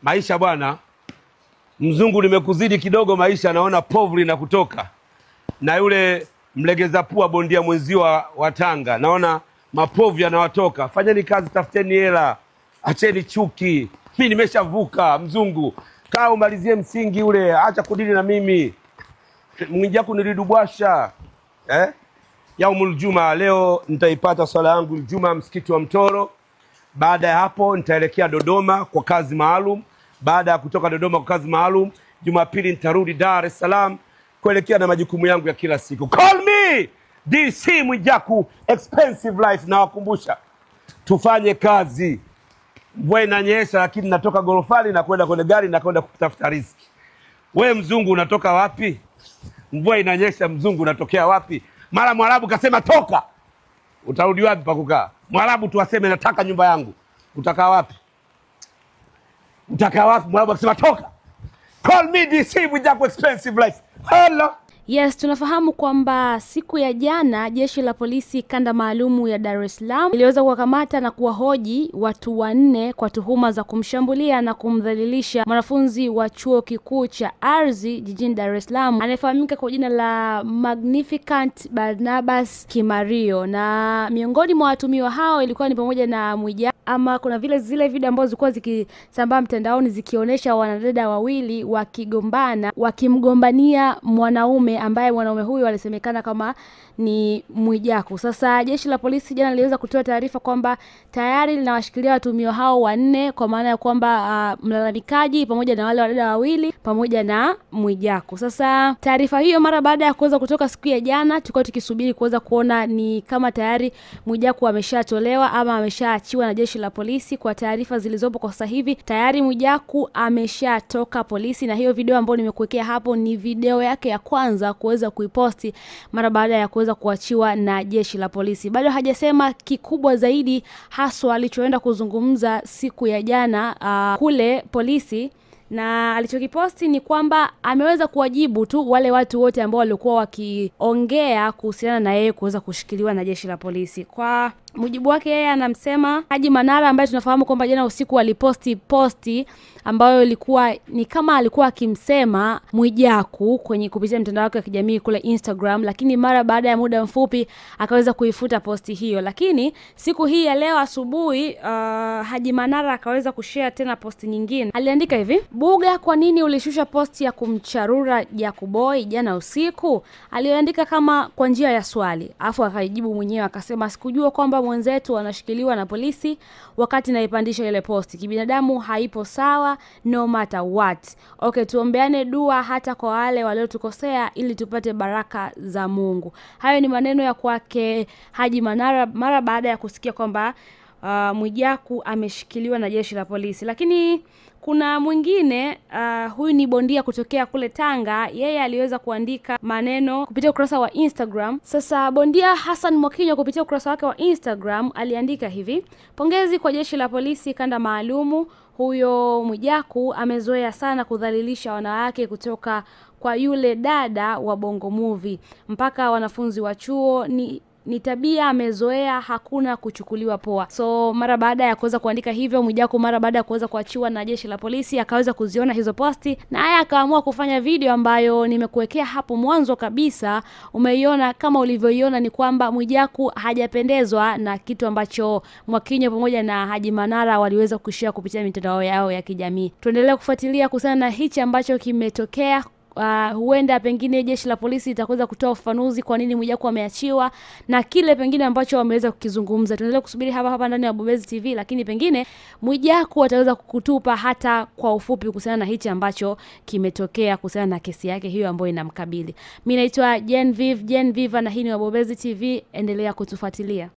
Maisha bwana, mzungu nimekuzidi kidogo maisha, naona povri na kutoka. Na yule mlegeza pua bondia mwenzio wa Tanga, naona mapovu yanawatoka. Fanyeni kazi, tafuteni hela, acheni chuki. Mimi nimeshavuka mzungu. Kaa umalizie msingi ule, acha kudili na mimi. Mwijaku nilidubwasha. Yaumul Juma, leo nitaipata swala yangu Juma msikiti wa Mtoro. Baada ya hapo nitaelekea Dodoma kwa kazi maalum. Baada ya kutoka Dodoma kwa kazi maalum, Jumapili nitarudi Dar es Salaam kuelekea na majukumu yangu ya kila siku. Call me DC Mwijaku Expensive Life. Na wakumbusha tufanye kazi. Mvua inanyesha lakini natoka gorofani na kwenda kwenye gari na kwenda kutafuta riziki. We mzungu unatoka wapi? Mvua inanyesha mzungu unatokea wapi? Mara Mwarabu kasema toka. Utarudi wapi pa kukaa? Mwarabu tu aseme nataka nyumba yangu. Utakaa wapi? Utakaa wapi? Mwarabu akisema toka. Call me DC Mwijaku Expensive Life. Hello. Yes, tunafahamu kwamba siku ya jana jeshi la polisi kanda maalumu ya Dar es Salaam iliweza kuwakamata na kuwahoji watu 4 kwa tuhuma za kumshambulia na kumdhalilisha mwanafunzi wa chuo kikuu cha Ardhi jijini Dar es Salaam anayefahamika kwa jina la Magnificent Barnabas Kimario. Na miongoni mwa watumiwa hao ilikuwa ni pamoja na Mwijaku, ama kuna zile video ambazo zilikuwa zikisambaa mtandaoni zikionyesha wanadada wawili wakimgombania mwanaume ambaye mwanaume huyu alisemekana kama ni Mwijaku. Sasa jeshi la polisi jana liliweza kutoa taarifa kwamba tayari linawashikilia watuhumiwa hao 4 kwa maana ya kwamba mlalamikaji pamoja na wale wadada wawili pamoja na Mwijaku. Sasa taarifa hiyo mara baada ya kuweza kutoka siku ya jana, tulikuwa tukisubiri kuweza kuona ni kama tayari Mwijaku ameshatolewa ama ameshaachiwa na jeshi la polisi. Kwa taarifa zilizopo kwa sasa hivi tayari Mwijaku ameshatoka polisi, na hiyo video ambayo nimekuwekea hapo ni video yake ya kwanza kuweza kuiposti mara baada ya kuweza kuachiwa na jeshi la polisi. Bado hajasema kikubwa zaidi haswa alichoenda kuzungumza siku ya jana kule polisi, na alichokiposti ni kwamba ameweza kuwajibu tu wale watu wote ambao walikuwa wakiongea kuhusiana na yeye kuweza kushikiliwa na jeshi la polisi. Kwa mujibu wake yeye anamsema Haji Manara ambaye tunafahamu kwamba jana usiku aliposti posti ambayo ilikuwa ni kama alikuwa akimsema Mwijaku kwenye kupitia mtandao wake wa kijamii kule Instagram, lakini mara baada ya muda mfupi akaweza kuifuta posti hiyo. Lakini siku hii ya leo asubuhi Haji Manara akaweza kushare tena posti nyingine. Aliandika hivi: Buga, kwa nini ulishusha posti ya kumcharura Jacoboy jana usiku? Aliandika kama kwa njia ya swali. Afu akajibu mwenyewe akasema, sikujua kwamba mwenzetu anashikiliwa na polisi wakati naipandisha ile posti. Kibinadamu haipo sawa no matter what. Okay, tuombeane dua hata kwa wale waliotukosea ili tupate baraka za Mungu. Hayo ni maneno ya kwake Haji Manara mara baada ya kusikia kwamba Mwijaku ameshikiliwa na jeshi la polisi. Lakini kuna mwingine huyu ni bondia kutokea kule Tanga. Yeye aliweza kuandika maneno kupitia ukurasa wa Instagram. Sasa bondia Hassan Mwakinyo kupitia ukurasa wake wa Instagram aliandika hivi: pongezi kwa jeshi la polisi kanda maalumu. Huyo Mwijaku amezoea sana kudhalilisha wanawake, kutoka kwa yule dada wa Bongo Movie mpaka wanafunzi wa chuo. Ni tabia amezoea, hakuna kuchukuliwa poa. So mara baada ya kuweza kuandika hivyo, Mwijaku mara baada ya kuweza kuachiwa na jeshi la polisi akaweza kuziona hizo posti, na haya akaamua kufanya video ambayo nimekuwekea hapo mwanzo kabisa. Umeiona, kama ulivyoiona ni kwamba Mwijaku hajapendezwa na kitu ambacho Mwakinyo pamoja na Haji Manara waliweza kushare kupitia mitandao yao ya kijamii. Tuendelee kufuatilia kuhusiana na hichi ambacho kimetokea. Huenda pengine jeshi la polisi itakuweza kutoa ufafanuzi kwa nini Mwijaku ameachiwa na kile pengine ambacho wameweza kukizungumza. Tuendelee kusubiri hapa ndani ya Bobezi TV, lakini pengine Mwijaku ataweza kukutupa hata kwa ufupi kuhusiana na hichi ambacho kimetokea kuhusiana na kesi yake hiyo ambayo inamkabili. Mimi naitwa Genevieve na hii ni Bobezi TV, endelea kutufuatilia.